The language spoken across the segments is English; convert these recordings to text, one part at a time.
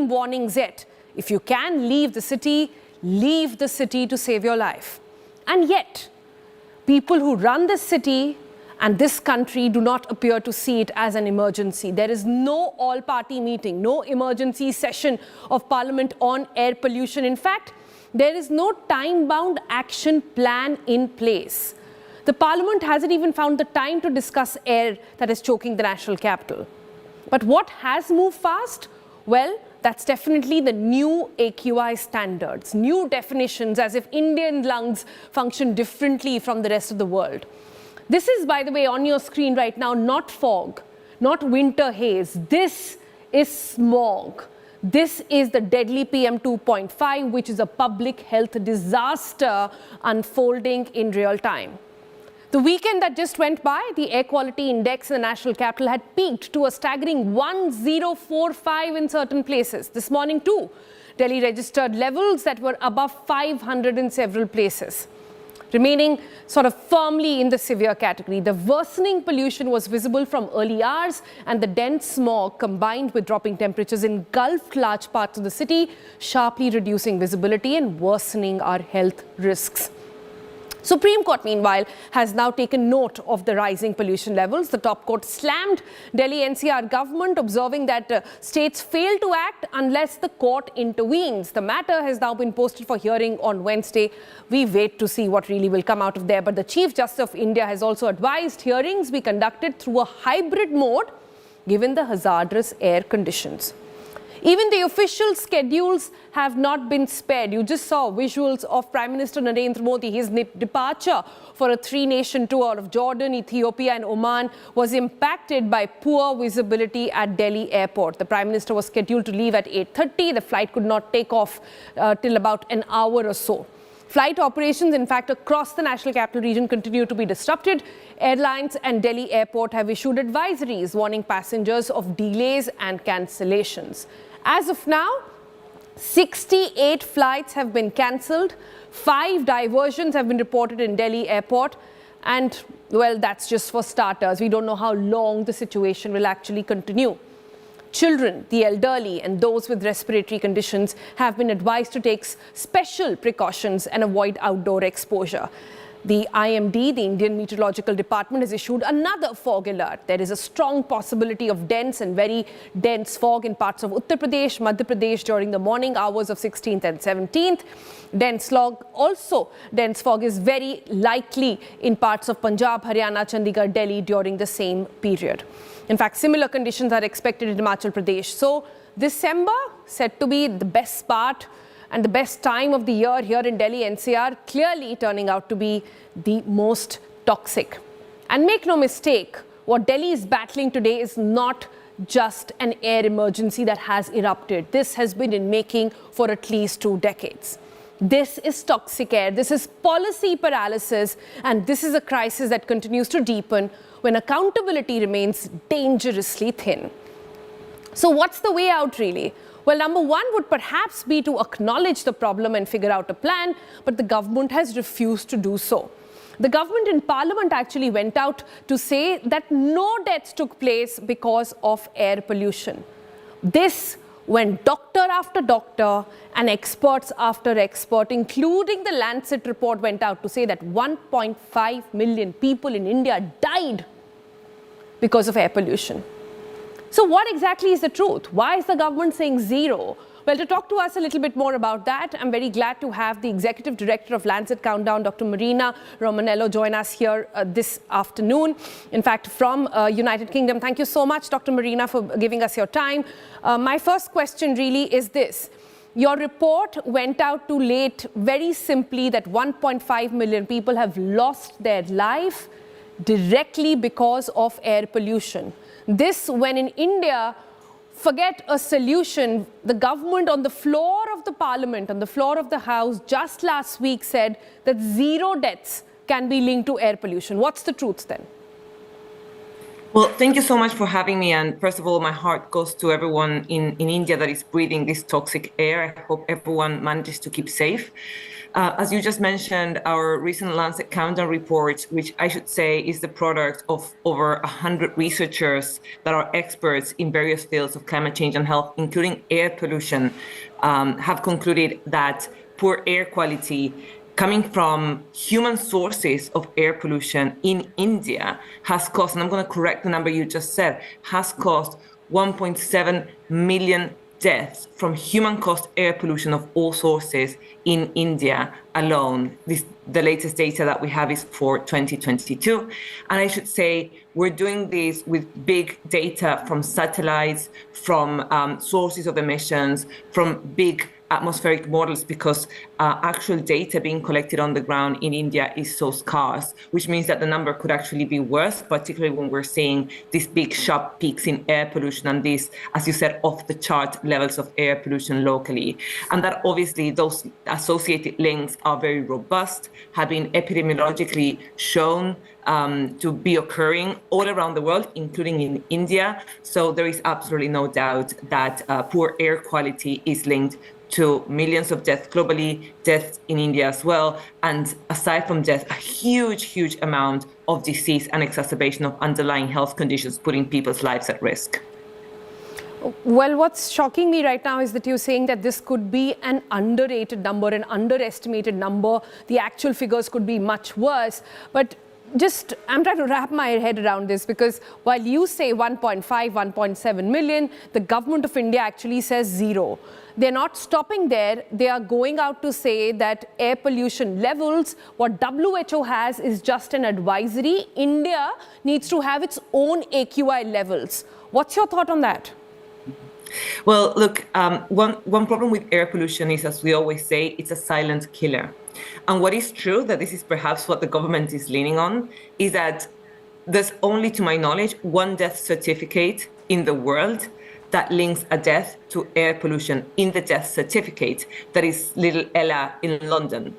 warnings yet. If you can leave the city to save your life. And yet, people who run this city and this country do not appear to see it as an emergency. There is no all-party meeting, no emergency session of Parliament on air pollution. In fact, there is no time-bound action plan in place. The Parliament hasn't even found the time to discuss air that is choking the national capital. But what has moved fast? Well, that's definitely the new AQI standards, new definitions, as if Indian lungs function differently from the rest of the world. This is, by the way, on your screen right now, not fog, not winter haze. This is smog. This is the deadly PM 2.5, which is a public health disaster unfolding in real time. The weekend that just went by, the air quality index in the national capital had peaked to a staggering 1045 in certain places. This morning too, Delhi registered levels that were above 500 in several places, remaining sort of firmly in the severe category. The worsening pollution was visible from early hours, and the dense smog combined with dropping temperatures engulfed large parts of the city, sharply reducing visibility and worsening our health risks. Supreme Court, meanwhile, has now taken note of the rising pollution levels. The top court slammed Delhi NCR government, observing that states fail to act unless the court intervenes. The matter has now been posted for hearing on Wednesday. We wait to see what really will come out of there. But the Chief Justice of India has also advised hearings be conducted through a hybrid mode, given the hazardous air conditions. Even the official schedules have not been spared. You just saw visuals of Prime Minister Narendra Modi. His departure for a three-nation tour of Jordan, Ethiopia and Oman was impacted by poor visibility at Delhi airport. The Prime Minister was scheduled to leave at 8:30. The flight could not take off till about an hour or so. Flight operations, in fact, across the national capital region continue to be disrupted. Airlines and Delhi airport have issued advisories warning passengers of delays and cancellations. As of now, 68 flights have been cancelled. 5 diversions have been reported in Delhi airport. And, well, that's just for starters. We don't know how long the situation will actually continue. Children, the elderly and those with respiratory conditions have been advised to take special precautions and avoid outdoor exposure. The IMD, the Indian Meteorological Department, has issued another fog alert. There is a strong possibility of dense and very dense fog in parts of Uttar Pradesh, Madhya Pradesh during the morning hours of 16th and 17th. Dense fog is very likely in parts of Punjab, Haryana, Chandigarh, Delhi during the same period. In fact, similar conditions are expected in Himachal Pradesh. So, December said to be the best part and the best time of the year here in Delhi NCR, clearly turning out to be the most toxic. And make no mistake, what Delhi is battling today is not just an air emergency that has erupted. This has been in making for at least 2 decades. This is toxic air, this is policy paralysis, and this is a crisis that continues to deepen when accountability remains dangerously thin. So what's the way out really? Well, number one would perhaps be to acknowledge the problem and figure out a plan, but the government has refused to do so. The government in Parliament actually went out to say that no deaths took place because of air pollution. This when doctor after doctor and experts after expert, including the Lancet report, went out to say that 1.5 million people in India died because of air pollution. So what exactly is the truth? Why is the government saying zero? Well, to talk to us a little bit more about that, I'm very glad to have the Executive Director of Lancet Countdown, Dr. Marina Romanello, join us here this afternoon. In fact, from United Kingdom. Thank you so much, Dr. Marina, for giving us your time. My first question really is this. Your report went out too late, very simply, that 1.5 million people have lost their life directly because of air pollution. This when in India, forget a solution, the government on the floor of the Parliament, on the floor of the House, just last week said that 0 deaths can be linked to air pollution. What's the truth then? Well, thank you so much for having me. And first of all, my heart goes to everyone in India that is breathing this toxic air. I hope everyone manages to keep safe. As you just mentioned, our recent Lancet Countdown report, which I should say is the product of over 100 researchers that are experts in various fields of climate change and health, including air pollution, have concluded that poor air quality coming from human sources of air pollution in India has caused, and I'm going to correct the number you just said, has caused 1.7 million deaths from human-caused air pollution of all sources in India alone. The latest data that we have is for 2022. And I should say, we're doing this with big data from satellites, from sources of emissions, from big atmospheric models, because actual data being collected on the ground in India is so scarce, which means that the number could actually be worse, particularly when we're seeing these big sharp peaks in air pollution and these, as you said, off the chart levels of air pollution locally. And that obviously those associated links are very robust, have been epidemiologically shown to be occurring all around the world, including in India. So there is absolutely no doubt that poor air quality is linked to millions of deaths globally, deaths in India as well, and aside from death, a huge amount of disease and exacerbation of underlying health conditions, putting people's lives at risk. Well, what's shocking me right now is that you're saying that this could be an underrated number, an underestimated number. The actual figures could be much worse. But I'm trying to wrap my head around this, because while you say 1.5, 1.7 million, the government of India actually says 0. They're not stopping there. They are going out to say that air pollution levels, what WHO has is just an advisory. India needs to have its own AQI levels. What's your thought on that? Well, look, one problem with air pollution is, as we always say, it's a silent killer. And what is true, that this is perhaps what the government is leaning on, is that there's only, to my knowledge, one death certificate in the world that links a death to air pollution in the death certificate. That is little Ella in London.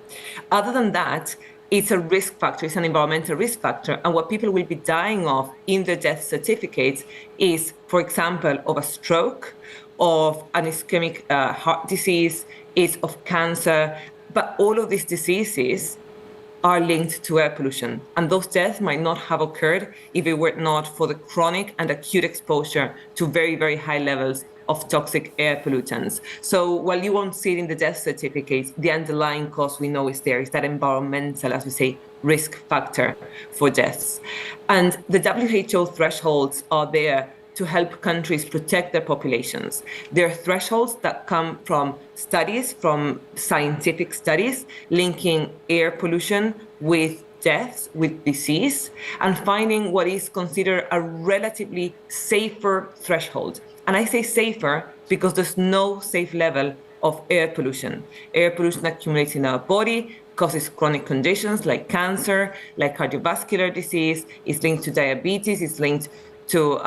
Other than that, it's a risk factor, it's an environmental risk factor. And what people will be dying of in their death certificates is, for example, of a stroke, of an ischemic heart disease, is of cancer. But all of these diseases are linked to air pollution. And those deaths might not have occurred if it were not for the chronic and acute exposure to very high levels of toxic air pollutants. So while you won't see it in the death certificates, the underlying cause we know is there, is that environmental, as we say, risk factor for deaths. And the WHO thresholds are there to help countries protect their populations. There are thresholds that come from studies, from scientific studies, linking air pollution with deaths, with disease, and finding what is considered a relatively safer threshold. And I say safer because there's no safe level of air pollution. Air pollution accumulates in our body, causes chronic conditions like cancer, like cardiovascular disease, it's linked to diabetes, it's linked to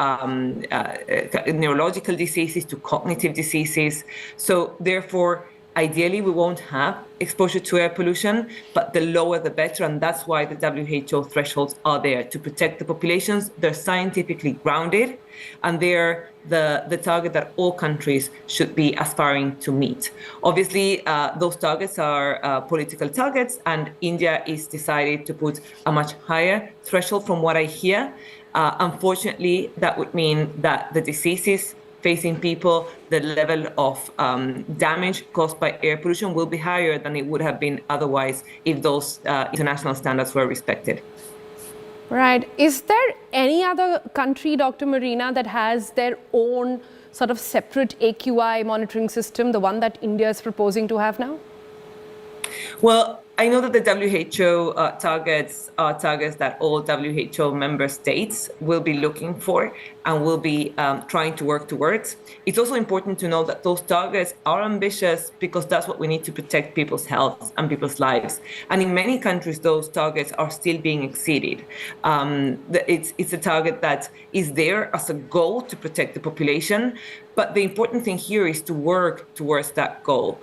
neurological diseases, to cognitive diseases. So therefore, ideally, we won't have exposure to air pollution, but the lower the better. And that's why the WHO thresholds are there, to protect the populations. They're scientifically grounded, and they're the target that all countries should be aspiring to meet. Obviously, those targets are political targets, and India is decided to put a much higher threshold from what I hear. Unfortunately, that would mean that the diseases facing people, the level of damage caused by air pollution will be higher than it would have been otherwise if those international standards were respected. Right. Is there any other country, Dr. Marina, that has their own sort of separate AQI monitoring system, the one that India is proposing to have now? Well, I know that the WHO targets are targets that all WHO member states will be looking for and will be trying to work towards. It's also important to know that those targets are ambitious because that's what we need to protect people's health and people's lives. And in many countries, those targets are still being exceeded. It's a target that is there as a goal to protect the population. But the important thing here is to work towards that goal.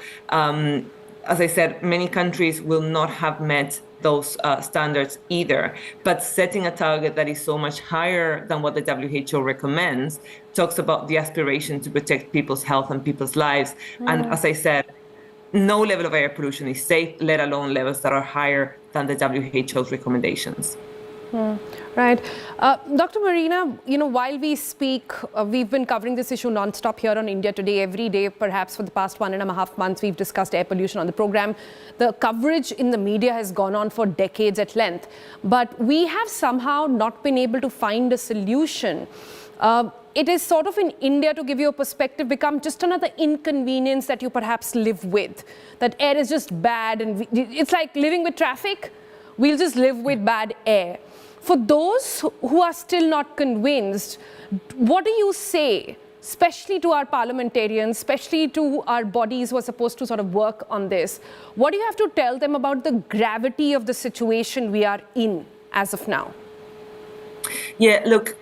As I said, many countries will not have met those standards either. But setting a target that is so much higher than what the WHO recommends talks about the aspiration to protect people's health and people's lives. And as I said, no level of air pollution is safe, let alone levels that are higher than the WHO's recommendations. Right. Dr. Marina, while we speak, we've been covering this issue non-stop here on India Today. Every day, perhaps for the past 1.5 months, we've discussed air pollution on the program. The coverage in the media has gone on for decades at length. But we have somehow not been able to find a solution. It is sort of in India, to give you a perspective, become just another inconvenience that you perhaps live with. That air is just bad, and it's like living with traffic. We'll just live with bad air. For those who are still not convinced, what do you say, especially to our parliamentarians, especially to our bodies who are supposed to sort of work on this? What do you have to tell them about the gravity of the situation we are in as of now? Yeah, look,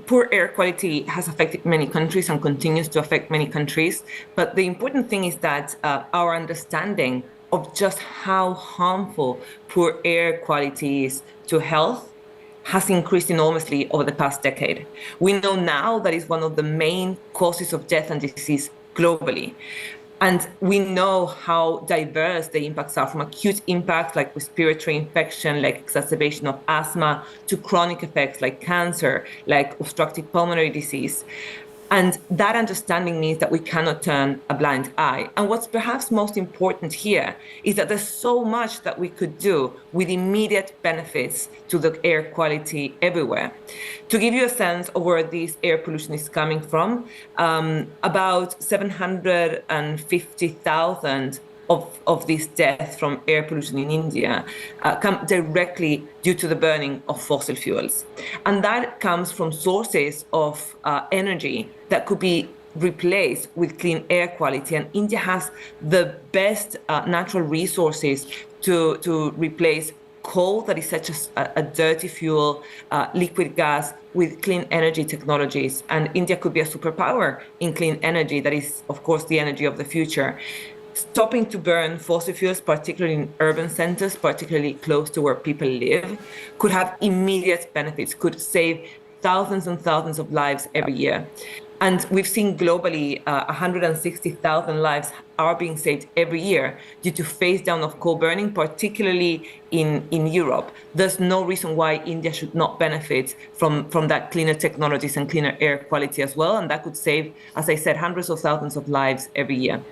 poor air quality has affected many countries and continues to affect many countries. But the important thing is that our understanding of just how harmful poor air quality is to health has increased enormously over the past decade. We know now that it's one of the main causes of death and disease globally. And we know how diverse the impacts are, from acute impacts like respiratory infection, like exacerbation of asthma, to chronic effects like cancer, like obstructive pulmonary disease. And that understanding means that we cannot turn a blind eye. And what's perhaps most important here is that there's so much that we could do with immediate benefits to the air quality everywhere. To give you a sense of where this air pollution is coming from, about 750,000 of these deaths from air pollution in India come directly due to the burning of fossil fuels. And that comes from sources of energy that could be replaced with clean air quality. And India has the best natural resources to replace coal, that is such a dirty fuel, liquid gas, with clean energy technologies. And India could be a superpower in clean energy. That is, of course, the energy of the future. Stopping to burn fossil fuels, particularly in urban centers, particularly close to where people live, could have immediate benefits, could save thousands and thousands of lives every year. And we've seen globally 160,000 lives are being saved every year due to phase down of coal burning, particularly in Europe. There's no reason why India should not benefit from that cleaner technologies and cleaner air quality as well. And that could save, as I said, hundreds of thousands of lives every year.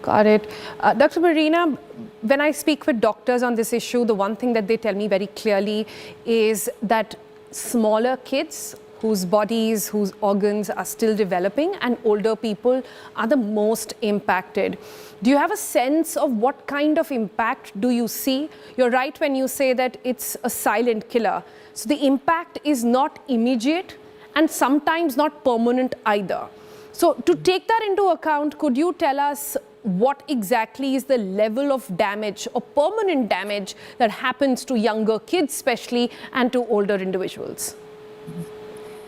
Got it. Dr. Marina, when I speak with doctors on this issue, the one thing that they tell me very clearly is that smaller kids whose bodies, whose organs are still developing, and older people are the most impacted. Do you have a sense of what kind of impact do you see? You're right when you say that it's a silent killer. So the impact is not immediate and sometimes not permanent either. So to take that into account, could you tell us what exactly is the level of damage or permanent damage that happens to younger kids especially, and to older individuals?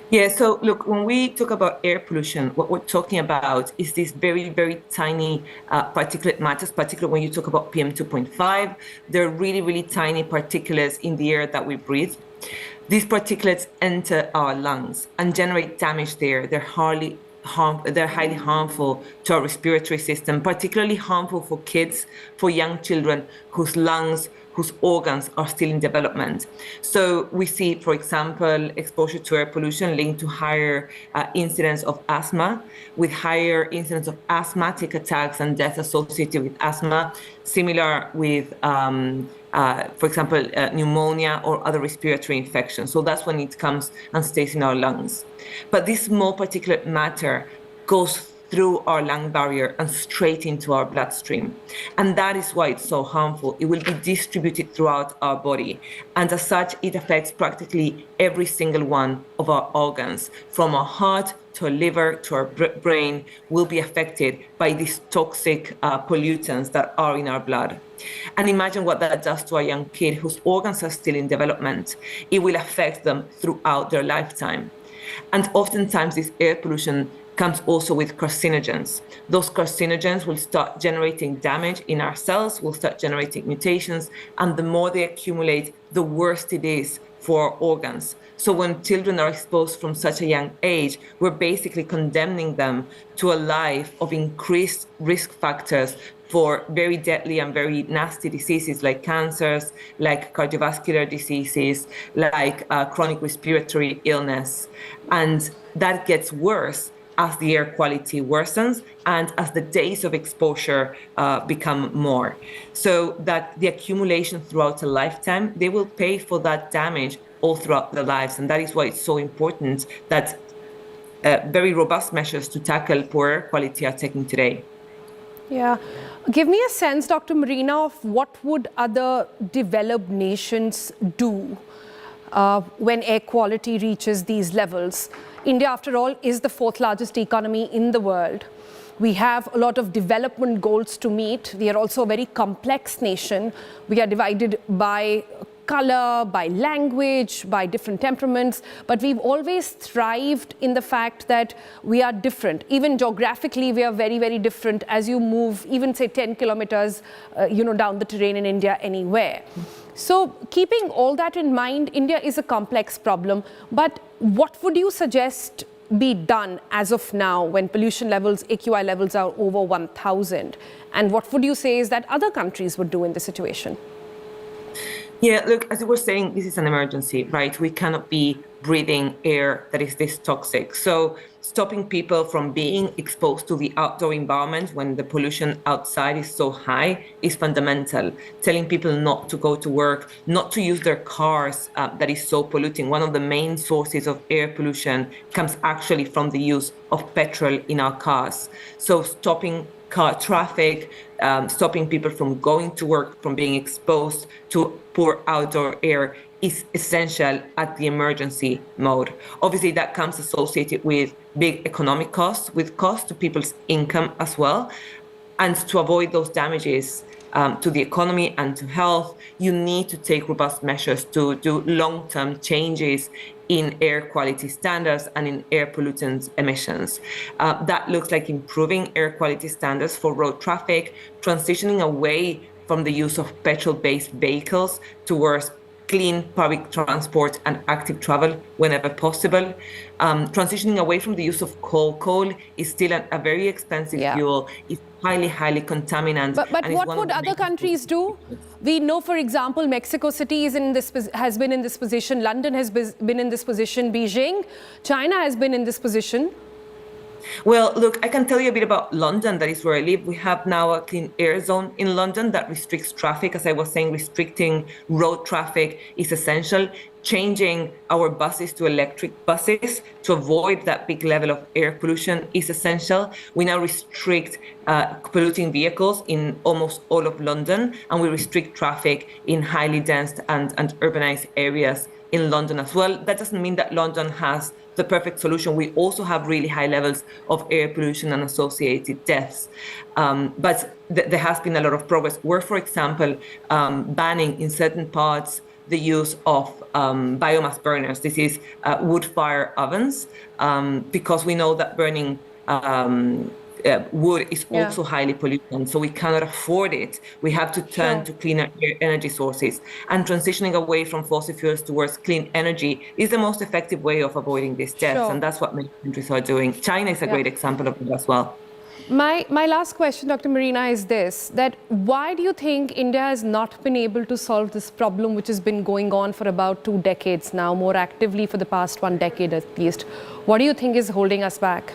Yeah, so look, when we talk about air pollution, what we're talking about is these very, very tiny particulate matters, particularly when you talk about PM 2.5. They're really, really tiny particulates in the air that we breathe. These particulates enter our lungs and generate damage there. They're highly harmful to our respiratory system, particularly harmful for kids, for young children whose lungs, whose organs are still in development. So we see, for example, exposure to air pollution linked to higher incidence of asthma, with higher incidence of asthmatic attacks and death associated with asthma, similar with, for example, pneumonia or other respiratory infections. So that's when it comes and stays in our lungs. But this small particulate matter goes through our lung barrier and straight into our bloodstream. And that is why it's so harmful. It will be distributed throughout our body. And as such, it affects practically every single one of our organs, from our heart to our liver to our brain, will be affected by these toxic pollutants that are in our blood. And imagine what that does to a young kid whose organs are still in development. It will affect them throughout their lifetime. And oftentimes this air pollution comes also with carcinogens. Those carcinogens will start generating damage in our cells, will start generating mutations, and the more they accumulate, the worse it is for organs. So when children are exposed from such a young age, we're basically condemning them to a life of increased risk factors for very deadly and very nasty diseases like cancers, like cardiovascular diseases, like chronic respiratory illness. And that gets worse as the air quality worsens and as the days of exposure become more. So that the accumulation throughout a lifetime, they will pay for that damage all throughout their lives. And that is why it's so important that very robust measures to tackle poor air quality are taken today. Yeah. Give me a sense, Dr. Marina, of what would other developed nations do when air quality reaches these levels. India, after all, is the fourth largest economy in the world. We have a lot of development goals to meet. We are also a very complex nation. We are divided by color, by language, by different temperaments, but we've always thrived in the fact that we are different. Even geographically, we are very, very different as you move, even say 10 kilometers, down the terrain in India anywhere. So keeping all that in mind, India is a complex problem, but what would you suggest be done as of now when pollution levels, AQI levels are over 1,000? And what would you say is that other countries would do in this situation? Yeah, look, as you were saying, this is an emergency, right? We cannot be breathing air that is this toxic. So stopping people from being exposed to the outdoor environment when the pollution outside is so high is fundamental. Telling people not to go to work, not to use their cars that is so polluting. One of the main sources of air pollution comes actually from the use of petrol in our cars. So stopping car traffic, stopping people from going to work, from being exposed to poor outdoor air is essential at the emergency mode. Obviously, that comes associated with big economic costs, with costs to people's income as well. And to avoid those damages to the economy and to health, you need to take robust measures to do long-term changes in air quality standards and in air pollutants emissions. That looks like improving air quality standards for road traffic, transitioning away from the use of petrol-based vehicles towards clean public transport and active travel whenever possible. Transitioning away from the use of coal. Coal is still a very expensive fuel. It's highly, highly contaminant. But what would other countries do? We know, for example, Mexico City has been in this position. London has been in this position. Beijing, China has been in this position. Well, look, I can tell you a bit about London. That is where I live. We have now a clean air zone in London that restricts traffic. As I was saying, restricting road traffic is essential. Changing our buses to electric buses to avoid that big level of air pollution is essential. We now restrict polluting vehicles in almost all of London, and we restrict traffic in highly dense and urbanized areas in London as well. That doesn't mean that London has the perfect solution. We also have really high levels of air pollution and associated deaths. But there has been a lot of progress. We're, for example, banning in certain parts the use of biomass burners. This is wood fire ovens, because we know that burning wood is also highly pollutant, so we cannot afford it. We have to turn to cleaner energy sources, and transitioning away from fossil fuels towards clean energy is the most effective way of avoiding these deaths, and that's what many countries are doing. China is a great example of it as well. My last question, Dr. Marina, is this, that why do you think India has not been able to solve this problem, which has been going on for about 2 decades now, more actively for the past 1 decade at least? What do you think is holding us back?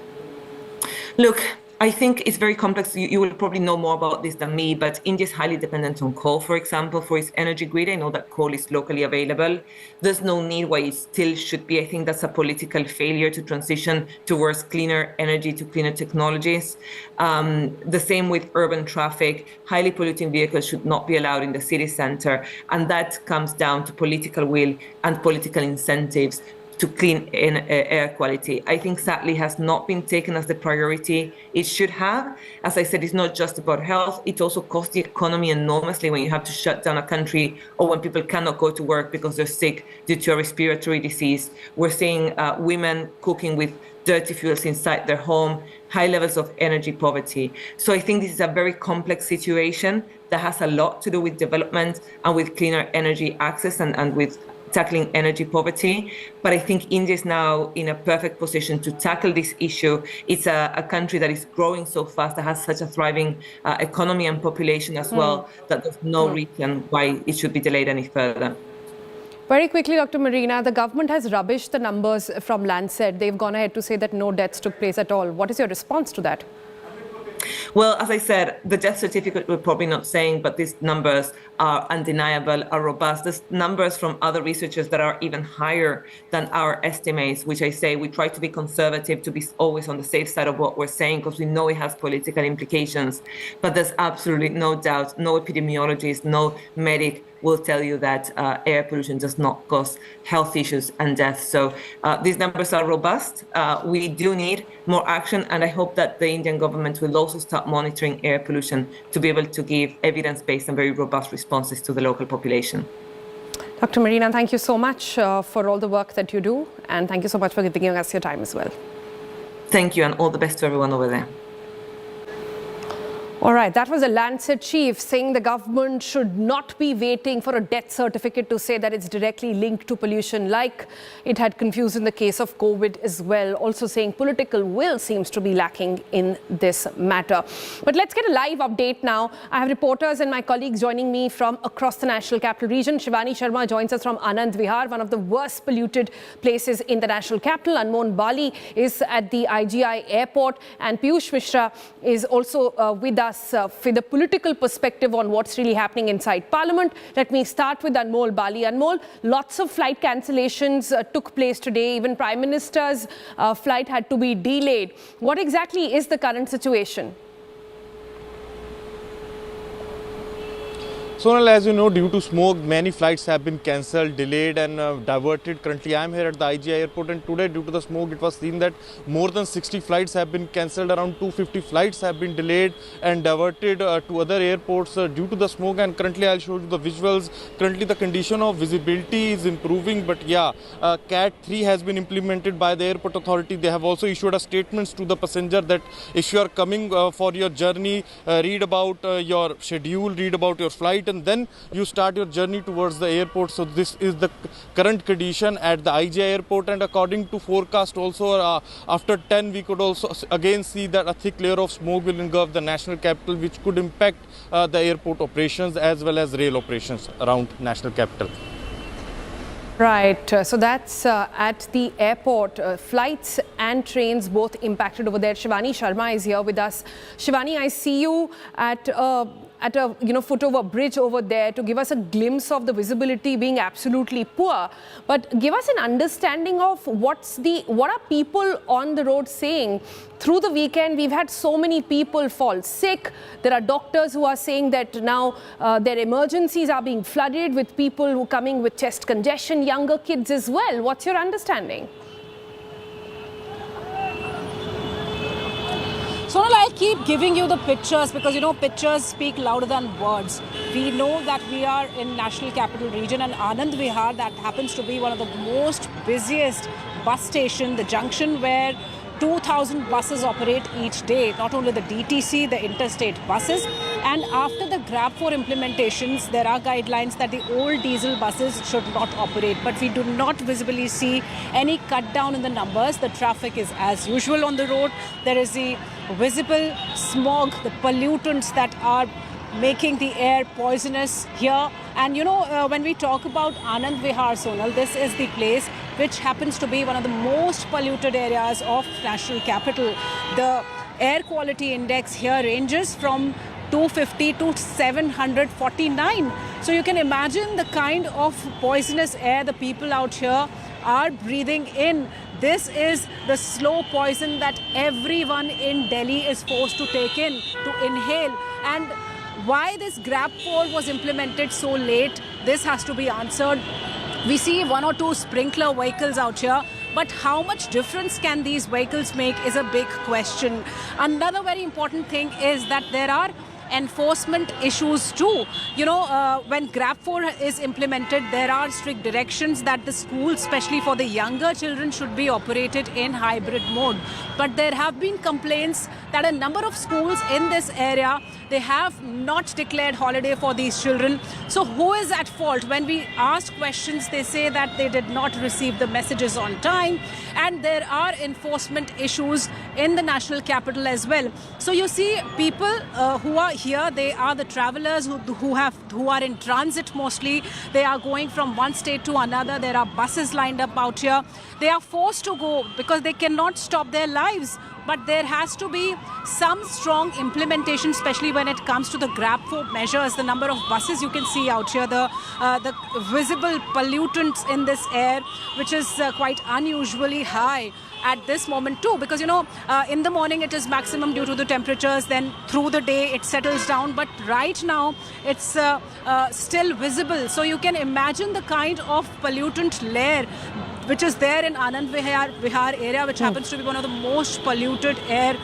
Look, I think it's very complex. You will probably know more about this than me, but India is highly dependent on coal, for example, for its energy grid. I know that coal is locally available. There's no need why it still should be. I think that's a political failure to transition towards cleaner energy, to cleaner technologies. The same with urban traffic. Highly polluting vehicles should not be allowed in the city center. And that comes down to political will and political incentives to clean air quality. I think sadly has not been taken as the priority it should have. As I said, it's not just about health, it also costs the economy enormously when you have to shut down a country or when people cannot go to work because they're sick due to a respiratory disease. We're seeing women cooking with dirty fuels inside their home, high levels of energy poverty. So I think this is a very complex situation that has a lot to do with development and with cleaner energy access and with tackling energy poverty. But I think India is now in a perfect position to tackle this issue. It's a country that is growing so fast, that has such a thriving economy and population as well, that there's no reason why it should be delayed any further. Very quickly, Dr. Marina, the government has rubbished the numbers from Lancet. They've gone ahead to say that no deaths took place at all. What is your response to that? Well, as I said, the death certificate we're probably not saying, but these numbers are undeniable, are robust. There's numbers from other researchers that are even higher than our estimates, which I say we try to be conservative, to be always on the safe side of what we're saying, because we know it has political implications. But there's absolutely no doubt, no epidemiologist, no medic will tell you that air pollution does not cause health issues and death. So these numbers are robust. We do need more action, and I hope that the Indian government will also start monitoring air pollution to be able to give evidence-based and very robust responses to the local population. Dr. Marina, thank you so much for all the work that you do, and thank you so much for giving us your time as well. Thank you, and all the best to everyone over there. All right, that was a Lancet chief saying the government should not be waiting for a death certificate to say that it's directly linked to pollution, like it had confused in the case of COVID as well. Also saying political will seems to be lacking in this matter. But let's get a live update now. I have reporters and my colleagues joining me from across the National Capital Region. Shivani Sharma joins us from Anand Vihar, one of the worst polluted places in the National Capital. Anmol Bali is at the IGI airport, and Piyush Mishra is also with us with a political perspective on what's really happening inside Parliament. Let me start with Anmol Bali. Anmol, lots of flight cancellations took place today. Even Prime Minister's flight had to be delayed. What exactly is the current situation? Sonal, as you know, due to smoke, many flights have been cancelled, delayed and diverted. Currently, I am here at the IGI airport, and today, due to the smoke, it was seen that more than 60 flights have been cancelled. Around 250 flights have been delayed and diverted to other airports due to the smoke. And currently, I'll show you the visuals. Currently, the condition of visibility is improving, but yeah, Cat 3 has been implemented by the airport authority. They have also issued a statement to the passenger that if you are coming for your journey, read about your schedule, read about your flight, and then you start your journey towards the airport. So this is the current condition at the IGI airport, and according to forecast also after 10 we could also again see that a thick layer of smoke will engulf the national capital, which could impact the airport operations as well as rail operations around national capital. Right, so that's at the airport. Flights and trains both impacted over there. Shivani Sharma is here with us. Shivani, I see you at a foot over bridge over there to give us a glimpse of the visibility being absolutely poor. But give us an understanding of what are people on the road saying. Through the weekend, we've had so many people fall sick. There are doctors who are saying that now their emergencies are being flooded with people who are coming with chest congestion, younger kids as well. What's your understanding? Sonal, I'll keep giving you the pictures because, you know, pictures speak louder than words. We know that we are in National Capital Region, and Anand Vihar, that happens to be one of the most busiest bus station, the junction where 2,000 buses operate each day, not only the DTC, the interstate buses. And after the GRAB4 implementations, there are guidelines that the old diesel buses should not operate. But we do not visibly see any cut down in the numbers. The traffic is as usual on the road. There is the visible smog, the pollutants that are making the air poisonous here. And you know, when we talk about Anand Vihar, Sonal, this is the place which happens to be one of the most polluted areas of National Capital. The air quality index here ranges from 250 to 749. So you can imagine the kind of poisonous air the people out here are breathing in. This is the slow poison that everyone in Delhi is forced to take in, to inhale. And why this GRAB4 was implemented so late, this has to be answered. We see one or two sprinkler vehicles out here, but how much difference can these vehicles make is a big question. Another very important thing is that there are enforcement issues too. When Grab 4 is implemented, there are strict directions that the schools, especially for the younger children, should be operated in hybrid mode. But there have been complaints that a number of schools in this area, they have not declared holiday for these children. So who is at fault? When we ask questions, they say that they did not receive the messages on time, and there are enforcement issues in the national capital as well. So you see, people who are here, they are the travelers who are in transit mostly. They are going from one state to another. There are buses lined up out here. They are forced to go because they cannot stop their lives. But there has to be some strong implementation, especially when it comes to the Grab 4 measures. The number of buses you can see out here, the visible pollutants in this air, which is quite unusually high at this moment too, because in the morning it is maximum due to the temperatures, then through the day it settles down, but right now it's still visible. So you can imagine the kind of pollutant layer which is there in Anand Vihar area, which happens to be one of the most polluted air,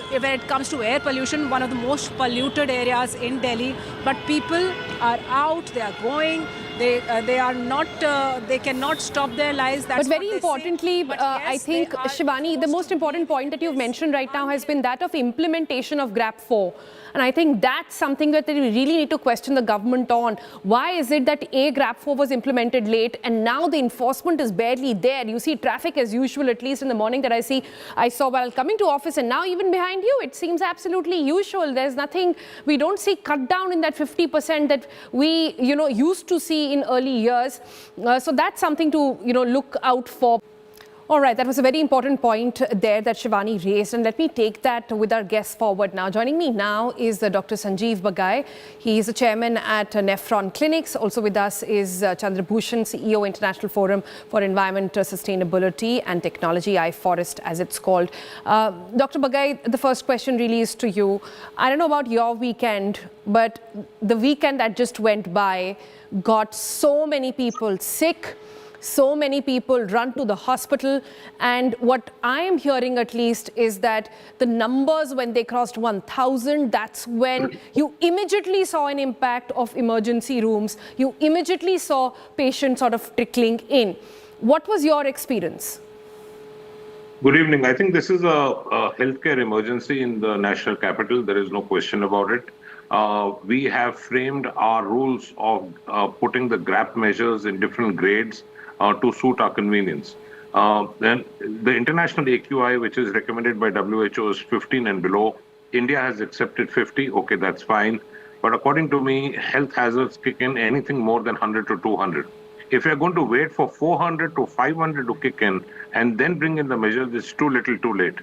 when it comes to air pollution, one of the most polluted areas in Delhi. But people are out, they are going, they are not, they cannot stop their lives. That's but very importantly, I think, Shivani, the most important point that you've mentioned right now has been that of implementation of Grab 4. And I think that's something that we really need to question the government on. Why is it that Grab 4 was implemented late and now the enforcement is barely there? You see traffic as usual, at least in the morning that I saw while coming to office, and now even behind you, it seems absolutely usual. There's nothing, we don't see cut down in that 50% that we, used to see in early years. So that's something to, look out for. All right, that was a very important point there that Shivani raised, and let me take that with our guests forward now. Joining me now is Dr. Sanjeev Bagai. He is the chairman at Nephron Clinics. Also with us is Chandra Bhushan, CEO, International Forum for Environment, Sustainability and Technology, iForest as it's called. Dr. Bagai, the first question really is to you. I don't know about your weekend, but the weekend that just went by got so many people sick. So many people run to the hospital, and what I am hearing at least is that the numbers, when they crossed 1,000, that's when you immediately saw an impact of emergency rooms. You immediately saw patients sort of trickling in. What was your experience? Good evening. I think this is a healthcare emergency in the national capital. There is no question about it. We have framed our rules of putting the Grab measures in different grades to suit our convenience. Then the international AQI, which is recommended by WHO, is 15 and below. India has accepted 50. Okay, that's fine. But according to me, health hazards kick in anything more than 100 to 200. If you're going to wait for 400 to 500 to kick in and then bring in the measures, it's too little too late.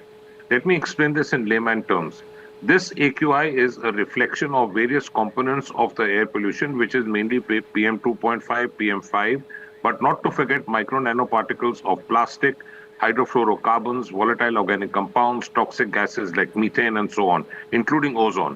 Let me explain this in layman terms. This AQI is a reflection of various components of the air pollution, which is mainly PM 2.5, PM5, but not to forget micro nanoparticles of plastic, hydrofluorocarbons, volatile organic compounds, toxic gases like methane and so on, including ozone.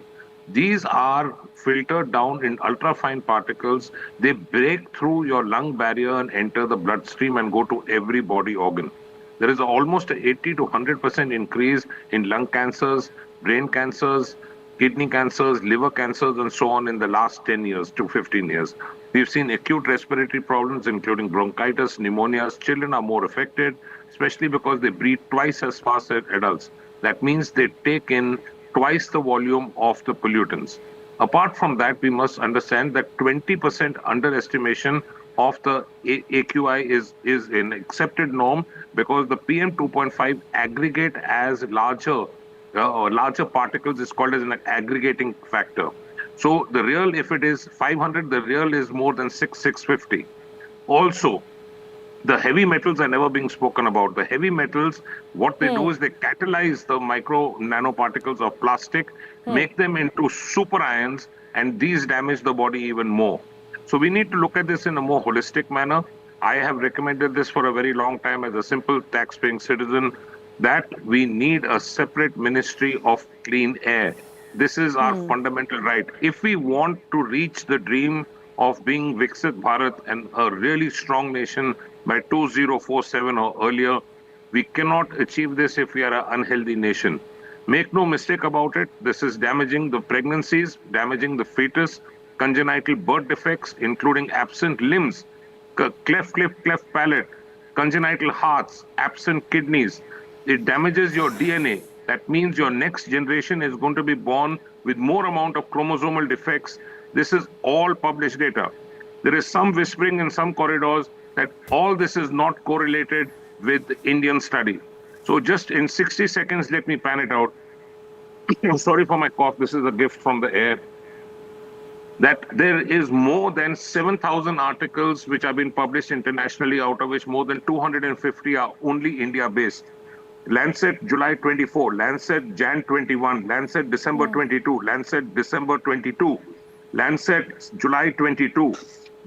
These are filtered down in ultrafine particles. They break through your lung barrier and enter the bloodstream and go to every body organ. There is almost an 80 to 100% increase in lung cancers, brain cancers, kidney cancers, liver cancers, and so on in the last 10 years to 15 years. We've seen acute respiratory problems, including bronchitis, pneumonias. Children are more affected, especially because they breathe twice as fast as adults. That means they take in twice the volume of the pollutants. Apart from that, we must understand that 20% underestimation of the AQI is an accepted norm because the PM 2.5 aggregate as larger particles is called as an aggregating factor. So the real, if it is 500, the real is more than 650. Also, the heavy metals are never being spoken about. The heavy metals, what they do is they catalyze the micro nanoparticles of plastic, make them into super ions, and these damage the body even more. So we need to look at this in a more holistic manner. I have recommended this for a very long time as a simple tax-paying citizen, that we need a separate ministry of clean air. This is our fundamental right. If we want to reach the dream of being Viksit Bharat and a really strong nation by 2047 or earlier, we cannot achieve this if we are an unhealthy nation. Make no mistake about it, this is damaging the pregnancies, damaging the fetus, congenital birth defects, including absent limbs, cleft palate, congenital hearts, absent kidneys. It damages your DNA. That means your next generation is going to be born with more amount of chromosomal defects. This is all published data. There is some whispering in some corridors that all this is not correlated with the Indian study. So just in 60 seconds, let me pan it out. I'm sorry for my cough. This is a gift from the air. That there is more than 7,000 articles which have been published internationally, out of which more than 250 are only India-based. Lancet July 24, Lancet Jan 21, Lancet December 22, Lancet December 22, Lancet July 22,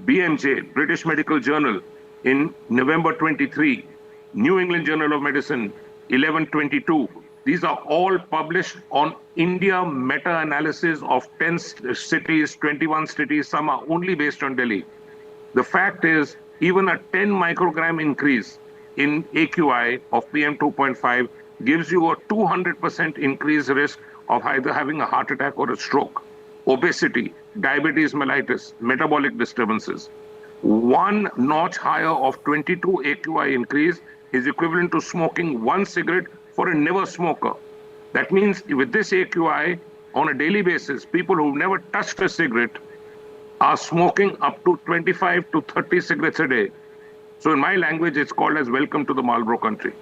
BMJ, British Medical Journal, in November 23, New England Journal of Medicine, 11/22. These are all published on India meta-analysis of 10 cities, 21 cities. Some are only based on Delhi. The fact is, even a 10 microgram increase in AQI of PM 2.5 gives you a 200% increased risk of either having a heart attack or a stroke. Obesity, diabetes mellitus, metabolic disturbances. One notch higher of 22 AQI increase is equivalent to smoking one cigarette for a never smoker. That means with this AQI, on a daily basis, people who've never touched a cigarette are smoking up to 25 to 30 cigarettes a day. So in my language, it's called as welcome to the Marlboro country.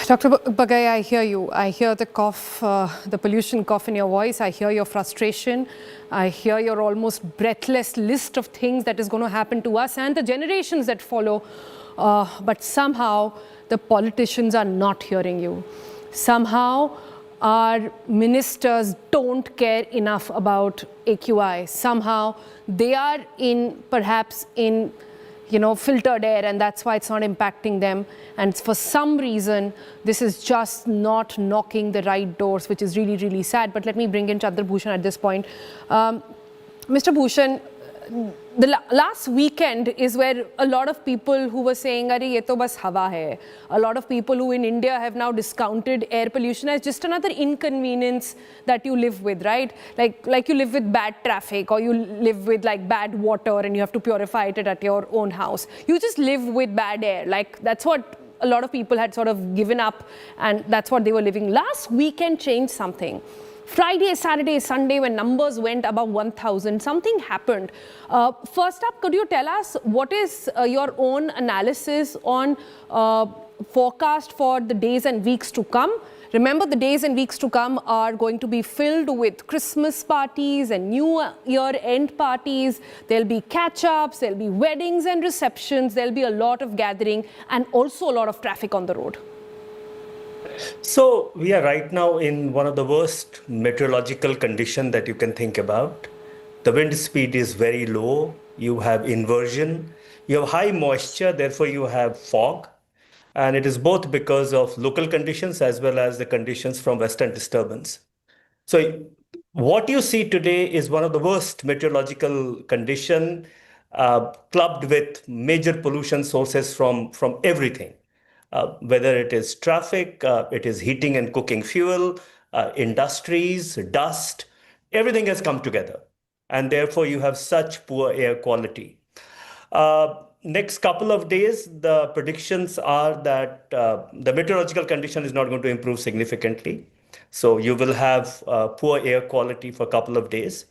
Dr. Bagai, I hear you. I hear the cough, the pollution cough in your voice. I hear your frustration. I hear your almost breathless list of things that is going to happen to us and the generations that follow. But somehow the politicians are not hearing you. Somehow our ministers don't care enough about AQI. Somehow they are perhaps in filtered air, and that's why it's not impacting them. And for some reason, this is just not knocking the right doors, which is really, really sad. But let me bring in Chandra Bhushan at this point. Mr. Bhushan, the last weekend is where a lot of people who were saying, "Arey, ye to bas hawa hai." A lot of people who in India have now discounted air pollution as just another inconvenience that you live with, right? Like you live with bad traffic, or you live with like bad water and you have to purify it at your own house. You just live with bad air. Like that's what a lot of people had sort of given up, and that's what they were living. Last weekend changed something. Friday, Saturday, Sunday, when numbers went above 1,000, something happened. First up, could you tell us what is your own analysis on forecast for the days and weeks to come? Remember, the days and weeks to come are going to be filled with Christmas parties and New Year end parties. There'll be catch-ups, there'll be weddings and receptions, there'll be a lot of gathering and also a lot of traffic on the road. So we are right now in one of the worst meteorological conditions that you can think about. The wind speed is very low. You have inversion. You have high moisture, therefore you have fog. And it is both because of local conditions as well as the conditions from western disturbance. So what you see today is one of the worst meteorological condition, clubbed with major pollution sources from everything. Whether it is traffic, it is heating and cooking fuel, industries, dust, everything has come together. And therefore, you have such poor air quality. Next couple of days, the predictions are that the meteorological condition is not going to improve significantly. So you will have poor air quality for a couple of days.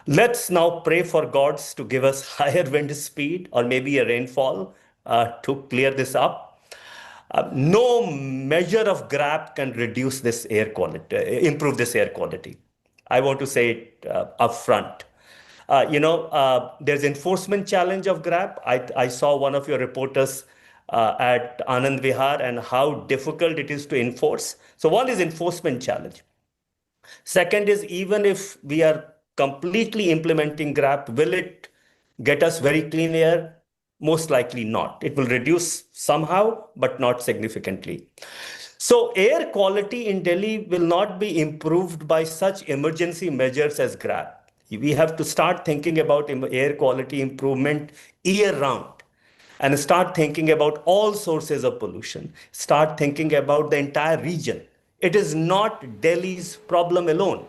Let's now pray for gods to give us higher wind speed or maybe a rainfall to clear this up. No measure of GRAP can reduce this air quality, improve this air quality. I want to say it upfront. There's enforcement challenge of GRAP. I saw one of your reporters at Anand Vihar and how difficult it is to enforce. So one is enforcement challenge. Second is, even if we are completely implementing GRAP, will it get us very clean air? Most likely not. It will reduce somehow, but not significantly. So air quality in Delhi will not be improved by such emergency measures as GRAP. We have to start thinking about air quality improvement year round and start thinking about all sources of pollution. Start thinking about the entire region. It is not Delhi's problem alone.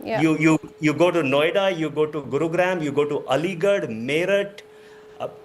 Yeah. You go to Noida, you go to Gurugram, you go to Aligarh, Meerut.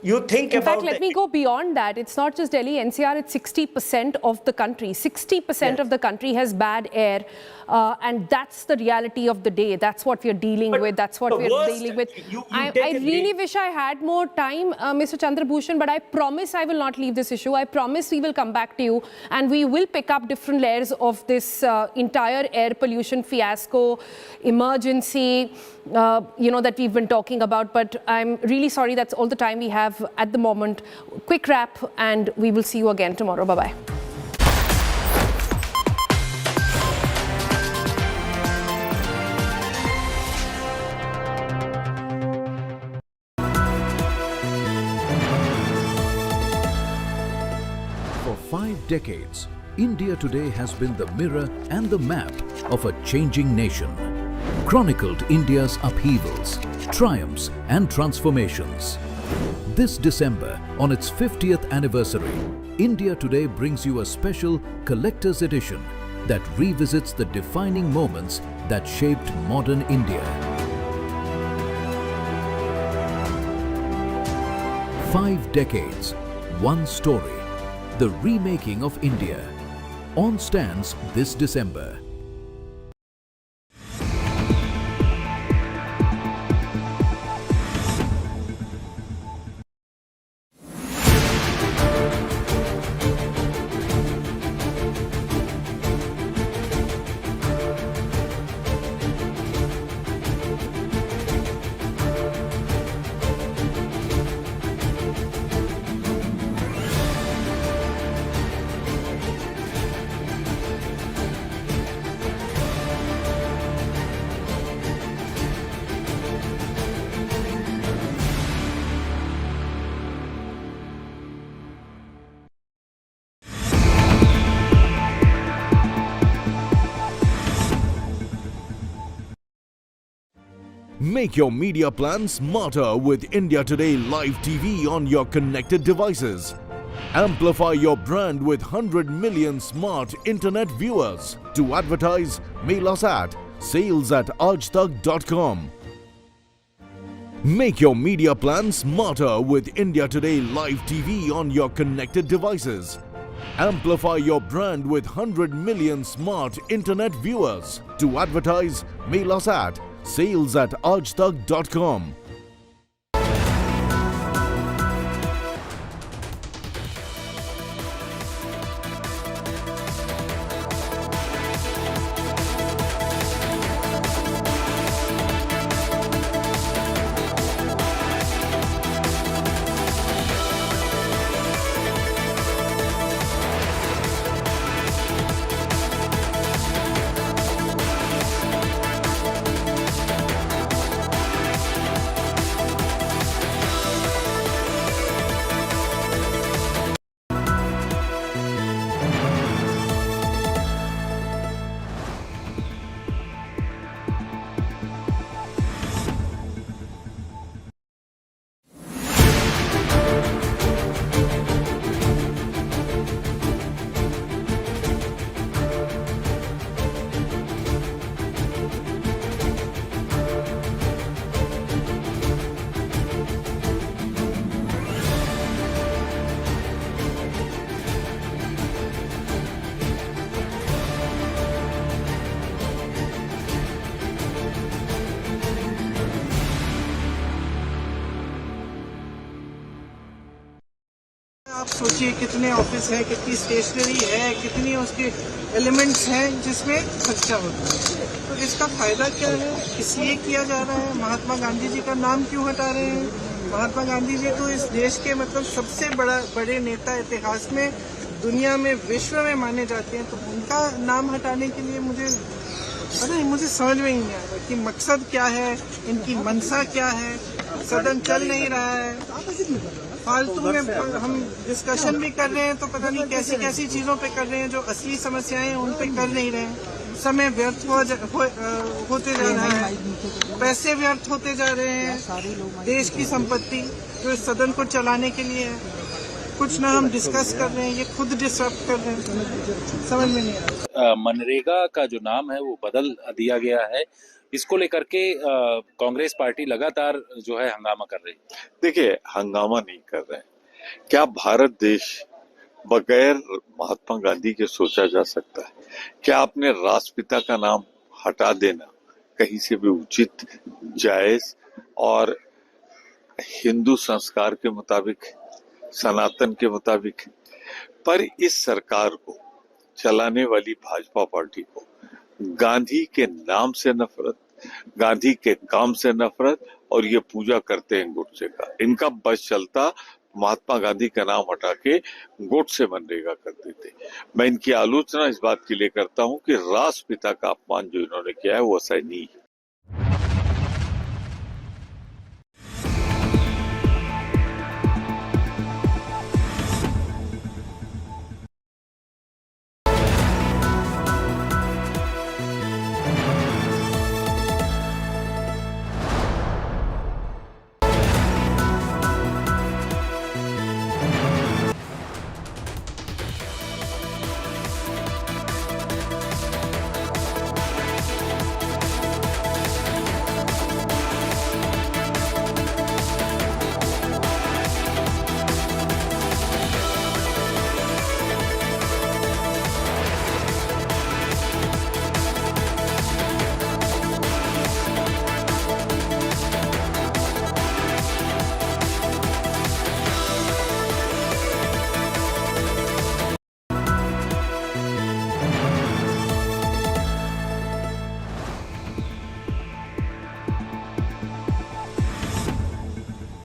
You think In about fact, let me go beyond that. It's not just Delhi, NCR, it's 60% of the country. 60% of the country has bad air. And that's the reality of the day. That's what we're dealing with. That's what we're dealing with. I really wish I had more time, Mr. Chandrabhushan, but I promise I will not leave this issue. I promise we will come back to you and we will pick up different layers of this entire air pollution fiasco, emergency, that we've been talking about. But I'm really sorry, that's all the time we have at the moment. Quick wrap, and we will see you again tomorrow. Bye-bye. For 5 decades, India Today has been the mirror and the map of a changing nation. Chronicled India's upheavals, triumphs and transformations. This December, on its 50th anniversary, India Today brings you a special collector's edition that revisits the defining moments that shaped modern India. 5 decades, one story. The remaking of India. On stands this December. Make your media plan smarter with India Today Live TV on your connected devices. Amplify your brand with 100 million smart internet viewers. To advertise, mail us at sales@aajtak.com. Make your media plan smarter with India Today Live TV on your connected devices. Amplify your brand with 100 million smart internet viewers. To advertise, mail us at sales@aajtak.com. आप सोचिए कितने office हैं, कितनी stationery है, कितनी उसके elements हैं जिसमें खर्चा होता है। तो इसका फायदा क्या है, इसलिए किया जा रहा है। महात्मा गांधी जी का नाम क्यों हटा रहे हैं? महात्मा गांधी जी तो इस देश के सबसे बड़े नेता इतिहास में, दुनिया में, विश्व में माने जाते हैं। तो उनका नाम हटाने के लिए मुझे समझ में ही नहीं आ रहा कि मकसद क्या है, इनकी मंशा क्या है। सदन चल नहीं रहा है, फालतू में हम डिस्कशन भी कर रहे हैं तो पता नहीं कैसी कैसी चीजों पे कर रहे हैं, जो असली समस्याएं हैं उन पे कर नहीं रहे हैं। समय व्यर्थ होते जा रहा है, पैसे व्यर्थ होते जा रहे हैं, देश की संपत्ति जो इस सदन को चलाने के लिए है। कुछ ना हम डिस्कस कर रहे हैं, ये खुद डिस्टर्ब कर रहे हैं, समझ में नहीं आ रहा। मनरेगा का जो नाम है वो बदल दिया गया है, इसको लेकर के कांग्रेस पार्टी लगातार जो है हंगामा कर रही है। देखिए, हंगामा नहीं कर रहे हैं। क्या भारत देश बगैर महात्मा गांधी के सोचा जा सकता है? क्या अपने राष्ट्रपिता का नाम हटा देना कहीं से भी उचित, जायज और हिंदू संस्कार के मुताबिक, सनातन के मुताबिक? पर इस सरकार को चलाने वाली भाजपा पार्टी को गांधी के नाम से नफरत, गांधी के काम से नफरत, और ये पूजा करते हैं गुटसे का। इनका बस चलता महात्मा गांधी का नाम हटा के गोडसे मनरेगा कर देते। मैं इनकी आलोचना इस बात के लिए करता हूं कि राष्ट्रपिता का अपमान जो इन्होंने किया है वो असहनीय है।